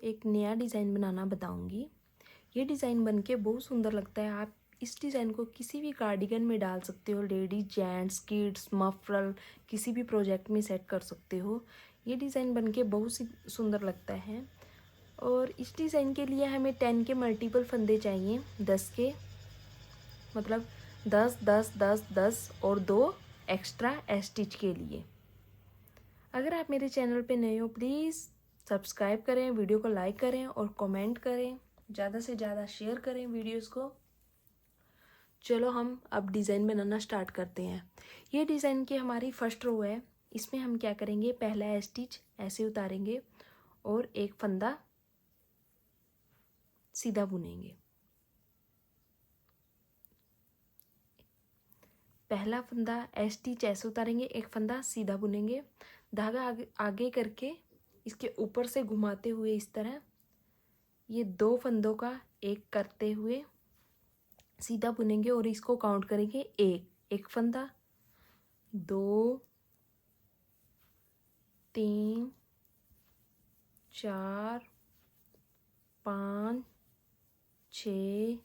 एक नया डिज़ाइन बनाना बताऊंगी। ये डिज़ाइन बनके बहुत सुंदर लगता है। आप इस डिज़ाइन को किसी भी कार्डिगन में डाल सकते हो, लेडीज, जेंट्स, किड्स, मफरल, किसी भी प्रोजेक्ट में सेट कर सकते हो। ये डिज़ाइन बनके बहुत सुंदर लगता है। और इस डिज़ाइन के लिए हमें 10 के मल्टीपल फंदे चाहिए, 10 के, मतलब 10 10 10 10 और 2 एक्स्ट्रा स्टिच के लिए। अगर आप मेरे चैनल पे नए हो प्लीज़ सब्सक्राइब करें, वीडियो को लाइक करें और कमेंट करें, ज़्यादा से ज़्यादा शेयर करें वीडियोस को। चलो हम अब डिज़ाइन बनाना स्टार्ट करते हैं। ये डिज़ाइन की हमारी फर्स्ट रो है। इसमें हम क्या करेंगे, पहला स्टिच ऐसे उतारेंगे और एक फंदा सीधा बुनेंगे। पहला फंदा स्टिच ऐसे उतारेंगे, एक फंदा सीधा बुनेंगे, धागा आगे करके इसके ऊपर से घुमाते हुए इस तरह ये 2 फंदों का एक करते हुए सीधा बुनेंगे और इसको काउंट करेंगे, एक फंदा, 2 3 4 5 6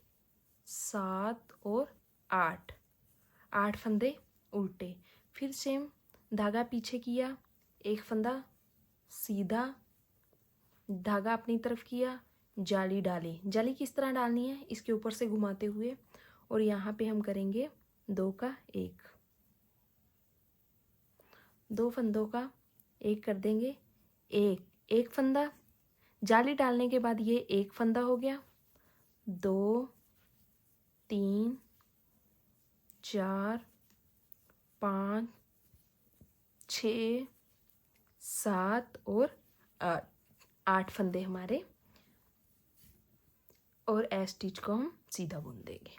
7 और 8 फंदे उल्टे। फिर सेम धागा पीछे किया, एक फंदा सीधा, धागा अपनी तरफ किया, जाली डाली। जाली किस तरह डालनी है, इसके ऊपर से घुमाते हुए, और यहाँ पे हम करेंगे 2 का 1, 2 फंदों का एक कर देंगे, एक फंदा, जाली डालने के बाद ये एक फंदा हो गया, 2 3 4 5 6 7 और 8 फंदे हमारे, और स्टिच को हम सीधा बुन देंगे।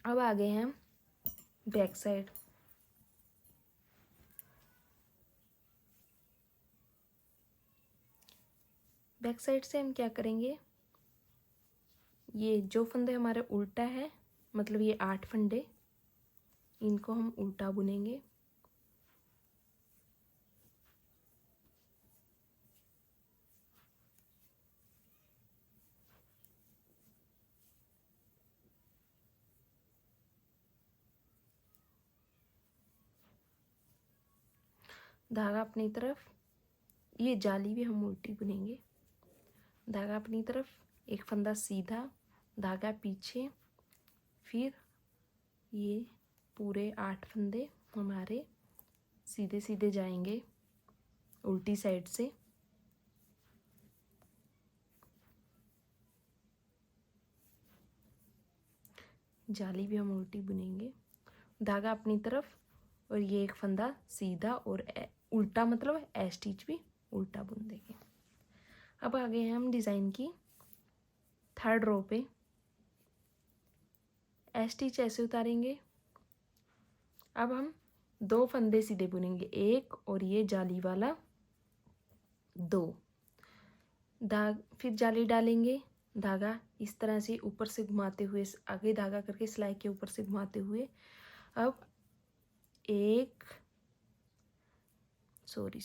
अब आ गए हैं बैक साइड। बैक साइड से हम क्या करेंगे, ये जो फंदे हमारे उल्टा है, मतलब ये 8 फंदे, इनको हम उल्टा बुनेंगे। धागा अपनी तरफ, ये जाली भी हम उल्टी बुनेंगे। धागा अपनी तरफ, एक फंदा सीधा, धागा पीछे, फिर ये पूरे 8 फंदे हमारे सीधे सीधे जाएंगे उल्टी साइड से। जाली भी हम उल्टी बुनेंगे, धागा अपनी तरफ, और ये एक फंदा सीधा और उल्टा, मतलब स्टिच भी उल्टा बुन देंगे। अब आ गए हैं हम डिज़ाइन की थर्ड रो पे। स्टिच ऐसे उतारेंगे। अब हम 2 फंदे सीधे बुनेंगे, एक और ये जाली वाला 2, फिर जाली डालेंगे, धागा इस तरह से ऊपर से घुमाते हुए, आगे धागा करके सिलाई के ऊपर से घुमाते हुए, अब एक सॉरी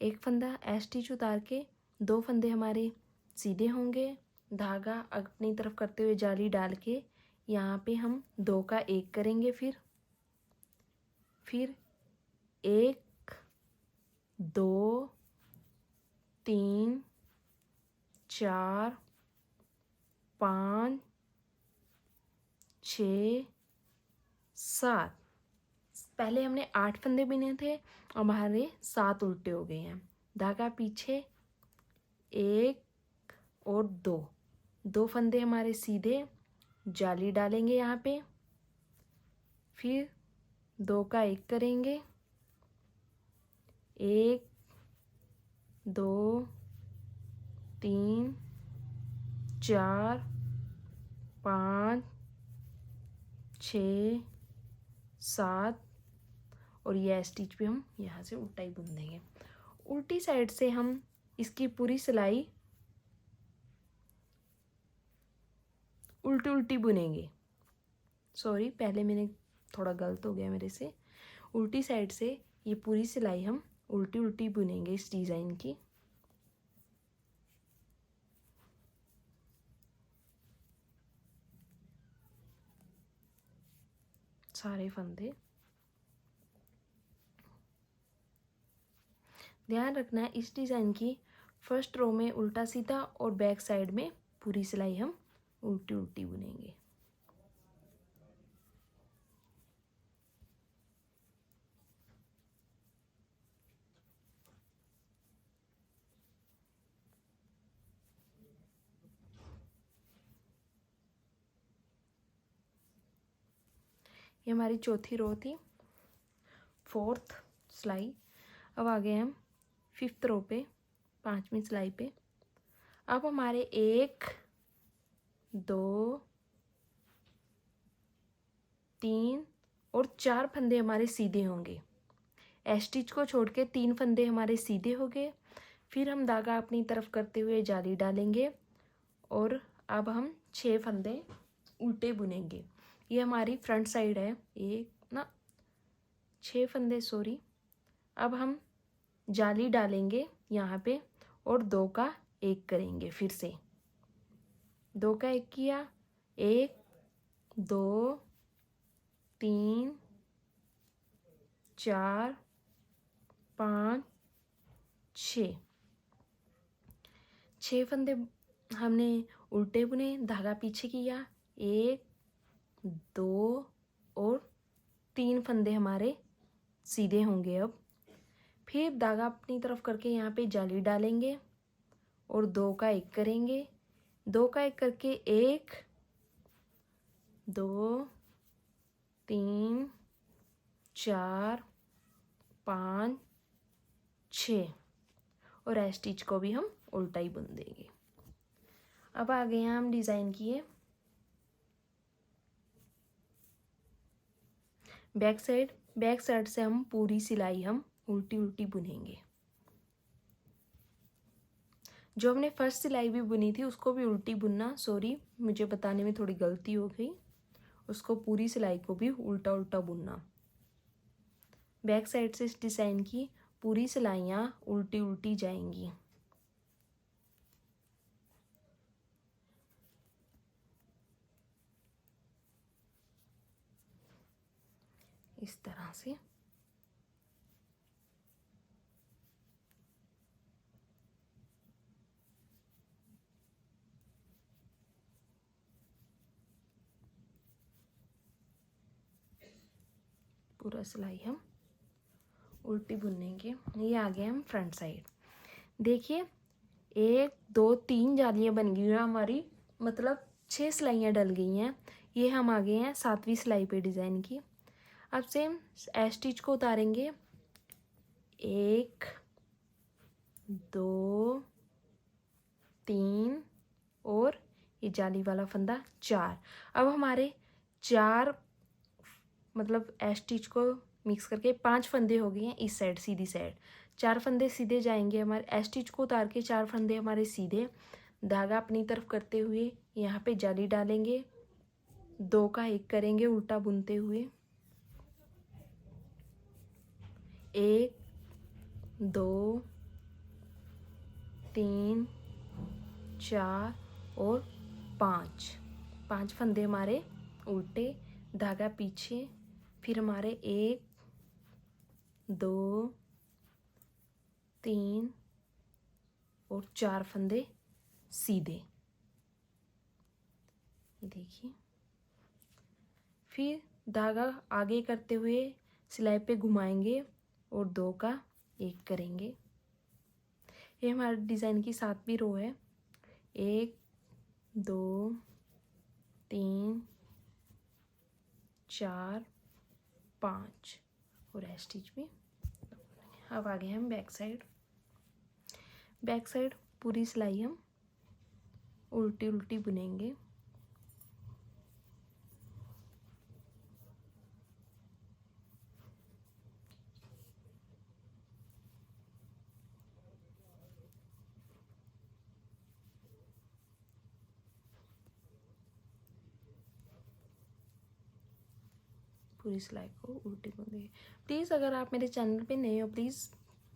एक फंदा स्टिच उतार के 2 फंदे हमारे सीधे होंगे, धागा अपनी तरफ करते हुए जाली डाल के यहाँ पे हम 2 का 1 करेंगे, फिर 1 2 3 4 5 6 7, पहले हमने 8 फंदे बुने थे, अब हमारे 7 उल्टे हो गए हैं। धागा पीछे, 1 और 2 फंदे हमारे सीधे, जाली डालेंगे यहाँ पे, फिर 2 का 1 करेंगे, 1 2 3 4 5 6 7, और ये स्टिच भी हम यहाँ से उल्टा ही बुन देंगे। उल्टी साइड से हम इसकी पूरी सिलाई उल्टी उल्टी बुनेंगे। सॉरी, पहले मैंने थोड़ा गलत हो गया मेरे से। उल्टी साइड से ये पूरी सिलाई हम उल्टी उल्टी बुनेंगे इस डिज़ाइन की। सारे फंदे ध्यान रखना है, इस डिज़ाइन की फर्स्ट रो में उल्टा सीधा और बैक साइड में पूरी सिलाई हम उल्टी उल्टी बुनेंगे। ये हमारी चौथी रो थी, फोर्थ सिलाई। अब आ गए हम फिफ्थ रो पे, पांचवी सिलाई पे। अब हमारे 1 2 3 और 4 फंदे हमारे सीधे होंगे। स्टिच को छोड़ के 3 फंदे हमारे सीधे हो गए। फिर हम धागा अपनी तरफ करते हुए जाली डालेंगे और अब हम 6 फंदे उल्टे बुनेंगे। ये हमारी फ्रंट साइड है, 6 फंदे सॉरी। अब हम जाली डालेंगे यहाँ पे और 2 का 1 करेंगे। फिर से 2 का 1 किया, 1 2 3 4 5 6 फंदे हमने उल्टे बुने, धागा पीछे किया, 1 2 और 3 फंदे हमारे सीधे होंगे। अब फिर धागा अपनी तरफ करके यहाँ पे जाली डालेंगे और 2 का 1 करेंगे। 2 का 1 करके 1 2 3 4 5 6 और स्टिच को भी हम उल्टा ही बुन देंगे। अब आ गए हैं हम डिज़ाइन किए बैक साइड। बैक साइड से हम पूरी सिलाई हम उल्टी उल्टी बुनेंगे। जो हमने फर्स्ट सिलाई भी बुनी थी उसको भी उल्टी बुनना, सॉरी मुझे बताने में थोड़ी गलती हो गई, उसको पूरी सिलाई को भी उल्टा उल्टा बुनना। बैक साइड से इस डिज़ाइन की पूरी सिलाइयाँ उल्टी उल्टी जाएंगी। इस तरह से पूरा सिलाई हम उल्टी बुनेंगे। ये आ गए हम फ्रंट साइड। देखिए 1 2 3 जालियाँ बन गई हैं हमारी, मतलब 6 सिलाइयाँ डल गई हैं। ये हम आ गए हैं 7वीं सिलाई पे डिज़ाइन की। अब सेम स्टिच को उतारेंगे, 1 2 3 और ये जाली वाला फंदा 4। अब हमारे 4 मतलब स्टिच को मिक्स करके 5 फंदे हो गए हैं इस साइड, सीधी साइड। 4 फंदे सीधे जाएंगे हमारे, स्टिच को उतार के 4 फंदे हमारे सीधे, धागा अपनी तरफ करते हुए यहाँ पे जाली डालेंगे, 2 का 1 करेंगे उल्टा बुनते हुए, 1 2 3 4 और 5 फंदे हमारे उल्टे, धागा पीछे। फिर हमारे 1 2 3 और 4 फंदे सीधे, देखिए। फिर धागा आगे करते हुए सिलाई पे घुमाएंगे और 2 का 1 करेंगे। ये हमारे डिज़ाइन की 7वीं रो है। 1 2 3 4 5 और स्टिच भी। अब आ गए हम बैक साइड। बैक साइड पूरी सिलाई हम उल्टी उल्टी बुनेंगे। पूरी सिलाई को उल्टी बुन देंगे। प्लीज़ अगर आप मेरे चैनल पे नए हो प्लीज़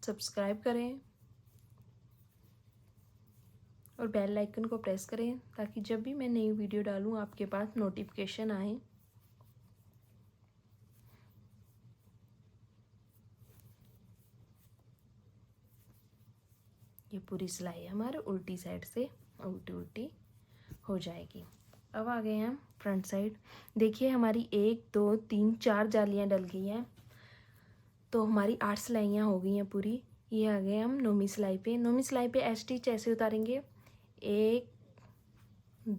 सब्सक्राइब करें और बेल आइकन को प्रेस करें ताकि जब भी मैं नई वीडियो डालूँ आपके पास नोटिफिकेशन आए। ये पूरी सिलाई हमारे उल्टी साइड से उल्टी उल्टी हो जाएगी। अब आ गए हम फ्रंट साइड। देखिए हमारी 1 2 3 4 जालियाँ डल गई हैं, तो हमारी 8 सिलाइयाँ हो गई हैं पूरी। ये आ गए हम 9वीं सिलाई पे। 9वीं सिलाई पे एस स्टिच ऐसे उतारेंगे 1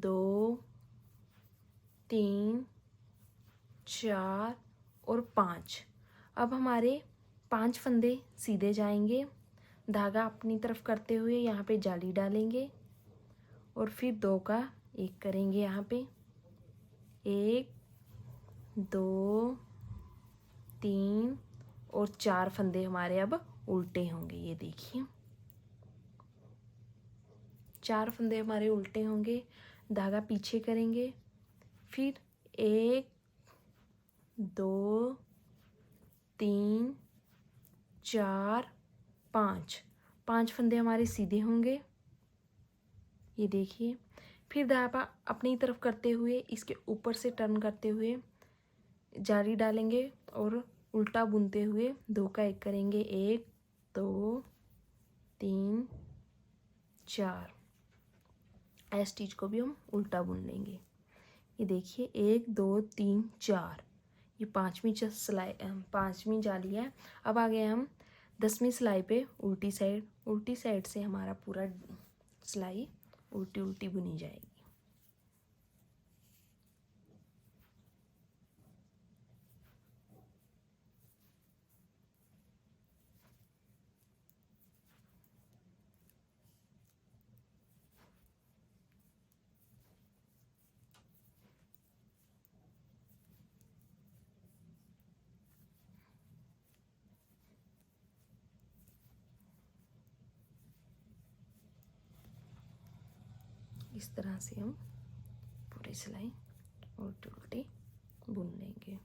2 3 4 और 5। अब हमारे 5 फंदे सीधे जाएंगे, धागा अपनी तरफ करते हुए यहाँ पे जाली डालेंगे और फिर 2 का 1 करेंगे। यहाँ पे 1 2 3 और 4 फंदे हमारे अब उल्टे होंगे। ये देखिए 4 फंदे हमारे उल्टे होंगे, धागा पीछे करेंगे, फिर 1 2 3 4 5 फंदे हमारे सीधे होंगे। ये देखिए फिर धागा अपनी तरफ करते हुए इसके ऊपर से टर्न करते हुए जाली डालेंगे और उल्टा बुनते हुए 2 का 1 करेंगे। 1 2 3 4। ऐ स्टिच को भी हम उल्टा बुन लेंगे। ये देखिए 1 2 3 4, ये 5वीं जाली है। अब आ गए हम 10वीं सिलाई पे उल्टी साइड। उल्टी साइड से हमारा पूरा सिलाई उल्टी उल्टी बुनी जाएगी। इस तरह से हम पूरी सिलाई उल्टी उल्टी बुन लेंगे।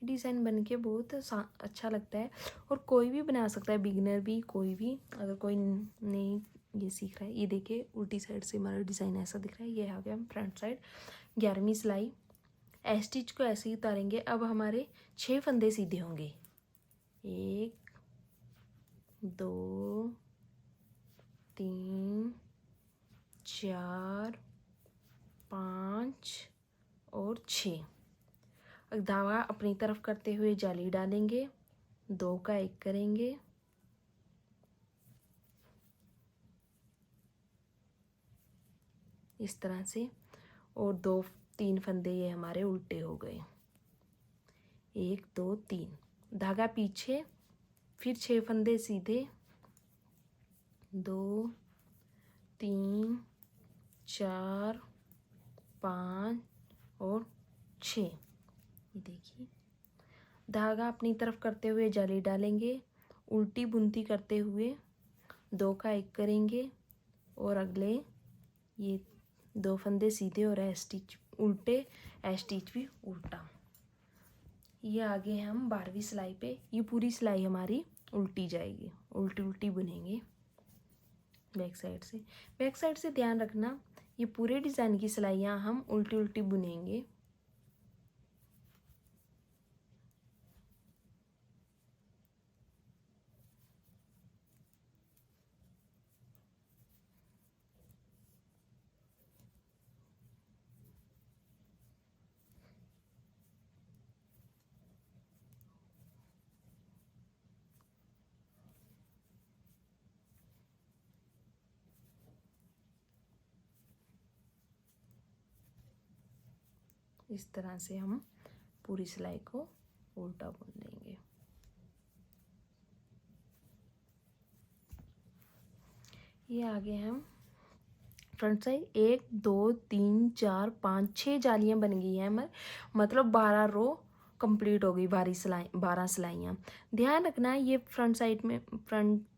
डिज़ाइन बन के बहुत अच्छा लगता है और कोई भी बना सकता है, बिगिनर भी, कोई भी, अगर कोई नहीं ये सीख रहा है। ये देखिए उल्टी साइड से हमारा डिज़ाइन ऐसा दिख रहा है। ये आ गया हम फ्रंट साइड। 11वीं सिलाई। ए स्टिच को ऐसे ही उतारेंगे। अब हमारे 6 फंदे सीधे होंगे। 1 2 3 4 5 और 6। धागा अपनी तरफ करते हुए जाली डालेंगे, 2 का 1 करेंगे, इस तरह से, और 2 3 फंदे ये हमारे उल्टे हो गए। 1 2 3, धागा पीछे, फिर 6 फंदे सीधे, 2 3 4 5 और 6। ये देखिए धागा अपनी तरफ करते हुए जाली डालेंगे, उल्टी बुनती करते हुए 2 का 1 करेंगे और अगले ये 2 फंदे सीधे और ए स्टिच उल्टे, ए स्टिच भी उल्टा। ये आगे हम 12वीं सिलाई पे। ये पूरी सिलाई हमारी उल्टी जाएगी, उल्टी उल्टी बुनेंगे बैक साइड से। बैक साइड से ध्यान रखना ये पूरे डिज़ाइन की सिलाइयाँ हम उल्टी उल्टी बुनेंगे। इस तरह से हम पूरी सिलाई को उल्टा बुन लेंगे। ये आगे हम फ्रंट साइड 1 2 3 4 5 6 जालियाँ बन गई हैं हमारे, मतलब 12 रो कंप्लीट हो गई। 12 सिलाइयाँ। ध्यान रखना ये फ्रंट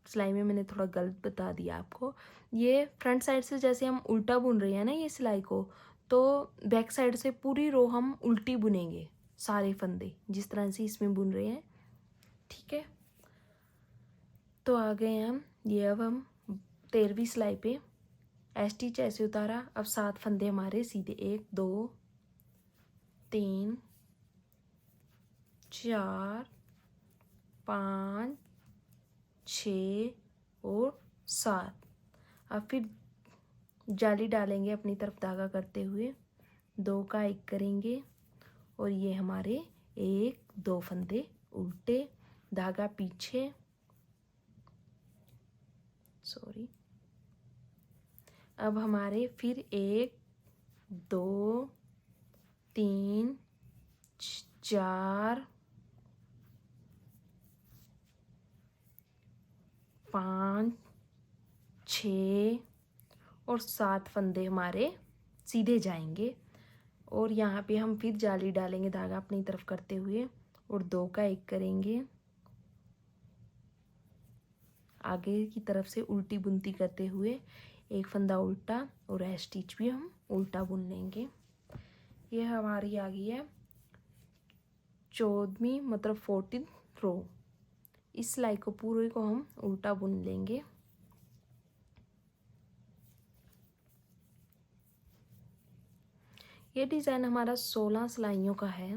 सिलाई में मैंने थोड़ा गलत बता दिया आपको। ये फ्रंट साइड से जैसे हम उल्टा बुन रहे हैं ना ये सिलाई को, तो बैक साइड से पूरी रो हम उल्टी बुनेंगे। सारे फंदे जिस तरह से इसमें बुन रहे हैं, ठीक है। तो आ गए हम ये, अब हम 13वीं सिलाई पे स्टिच ऐसे उतारा। अब 7 फंदे हमारे सीधे, 1 2 3 4 5 6 और 7। अब फिर जाली डालेंगे अपनी तरफ धागा करते हुए, 2 का 1 करेंगे और ये हमारे 1 2 फंदे उल्टे, धागा पीछे, सॉरी। अब हमारे फिर 1 2 3 4 5 6 और 7 फंदे हमारे सीधे जाएंगे और यहाँ पे हम फिर जाली डालेंगे धागा अपनी तरफ करते हुए और 2 का 1 करेंगे, आगे की तरफ से उल्टी बुनती करते हुए 1 फंदा उल्टा और स्टिच भी हम उल्टा बुन लेंगे। ये हमारी आ गई है 14वीं मतलब 14th रो। इस सिलाई को पूरे को हम उल्टा बुन लेंगे। ये डिज़ाइन हमारा 16 सिलाइयों का है।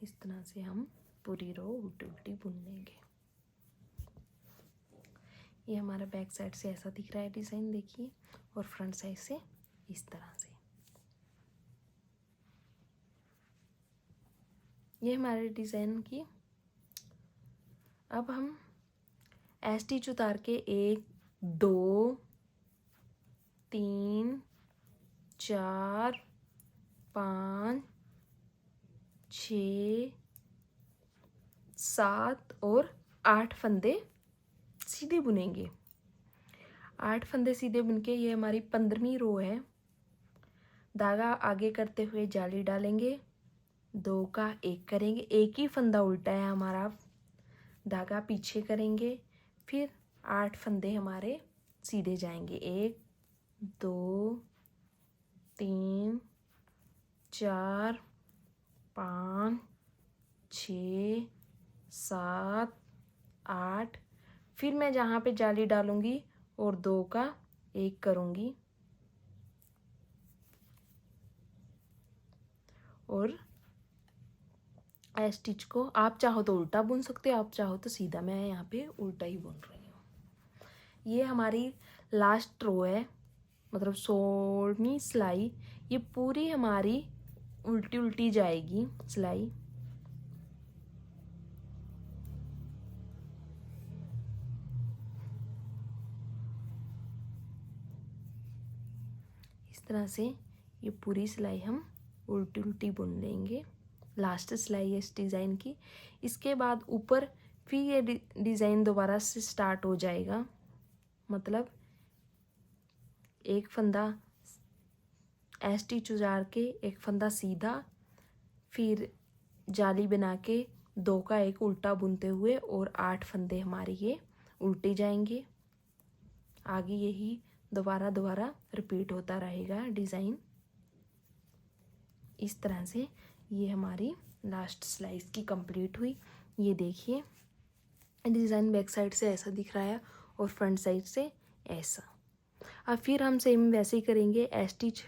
इस तरह से हम पूरी रो उल्टी उल्टी बुन लेंगे। ये हमारा बैक साइड से ऐसा दिख रहा है डिज़ाइन, देखिए, और फ्रंट साइड से इस तरह से। ये हमारे डिज़ाइन की। अब हम स्टिच उतार के 1 2 3 4 5 6 7 और 8 फंदे सीधे बुनेंगे। 8 फंदे सीधे बुन के ये हमारी 15वीं रो है। धागा आगे करते हुए जाली डालेंगे, 2 का 1 करेंगे, एक ही फंदा उल्टा है हमारा, धागा पीछे करेंगे, फिर 8 फंदे हमारे सीधे जाएंगे, 1 2 3 4 5 6 7 8। फिर मैं जहाँ पे जाली डालूंगी और 2 का 1 करूँगी और स्टिच को आप चाहो तो उल्टा बुन सकते हो, आप चाहो तो सीधा। मैं यहाँ पे उल्टा ही बुन रही हूँ। ये हमारी लास्ट रो है, मतलब 16वीं सिलाई। ये पूरी हमारी उल्टी उल्टी जाएगी सिलाई। इस तरह से ये पूरी सिलाई हम उल्टी उल्टी बुन लेंगे। लास्ट सिलाई है इस डिज़ाइन की। इसके बाद ऊपर फिर ये डिज़ाइन दोबारा से स्टार्ट हो जाएगा, मतलब एक फंदा स्टिच उतार के एक फंदा सीधा, फिर जाली बना के 2 का 1 उल्टा बुनते हुए और 8 फंदे हमारे ये उल्टे जाएंगे। आगे यही दोबारा दोबारा रिपीट होता रहेगा डिज़ाइन। इस तरह से ये हमारी लास्ट सिलाई की कंप्लीट हुई। ये देखिए डिज़ाइन बैक साइड से ऐसा दिख रहा है और फ्रंट साइड से ऐसा। अब फिर हम सेम वैसे ही करेंगे, स्टिच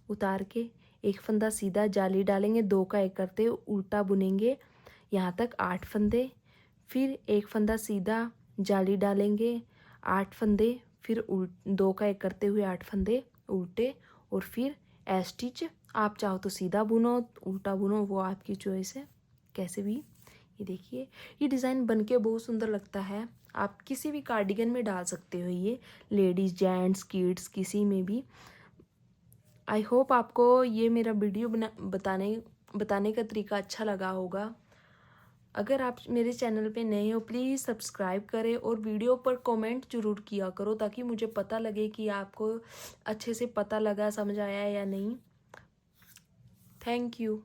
उतार के एक फंदा सीधा, जाली डालेंगे, 2 का 1 करते उल्टा बुनेंगे यहाँ तक 8 फंदे, फिर एक फंदा सीधा, जाली डालेंगे 8 फंदे, फिर 2 का 1 करते हुए 8 फंदे उल्टे और फिर स्टिच। आप चाहो तो सीधा बुनो, उल्टा बुनो, वो आपकी चॉइस है, कैसे भी। ये देखिए ये डिज़ाइन बनके बहुत सुंदर लगता है। आप किसी भी कार्डिगन में डाल सकते हो, ये लेडीज़ जेंट्स किड्स किसी में भी। आई होप आपको ये मेरा वीडियो बताने का तरीका अच्छा लगा होगा। अगर आप मेरे चैनल पे नए हो प्लीज़ सब्सक्राइब करें और वीडियो पर कमेंट ज़रूर किया करो ताकि मुझे पता लगे कि आपको अच्छे से पता लगा, समझ आया या नहीं। Thank you.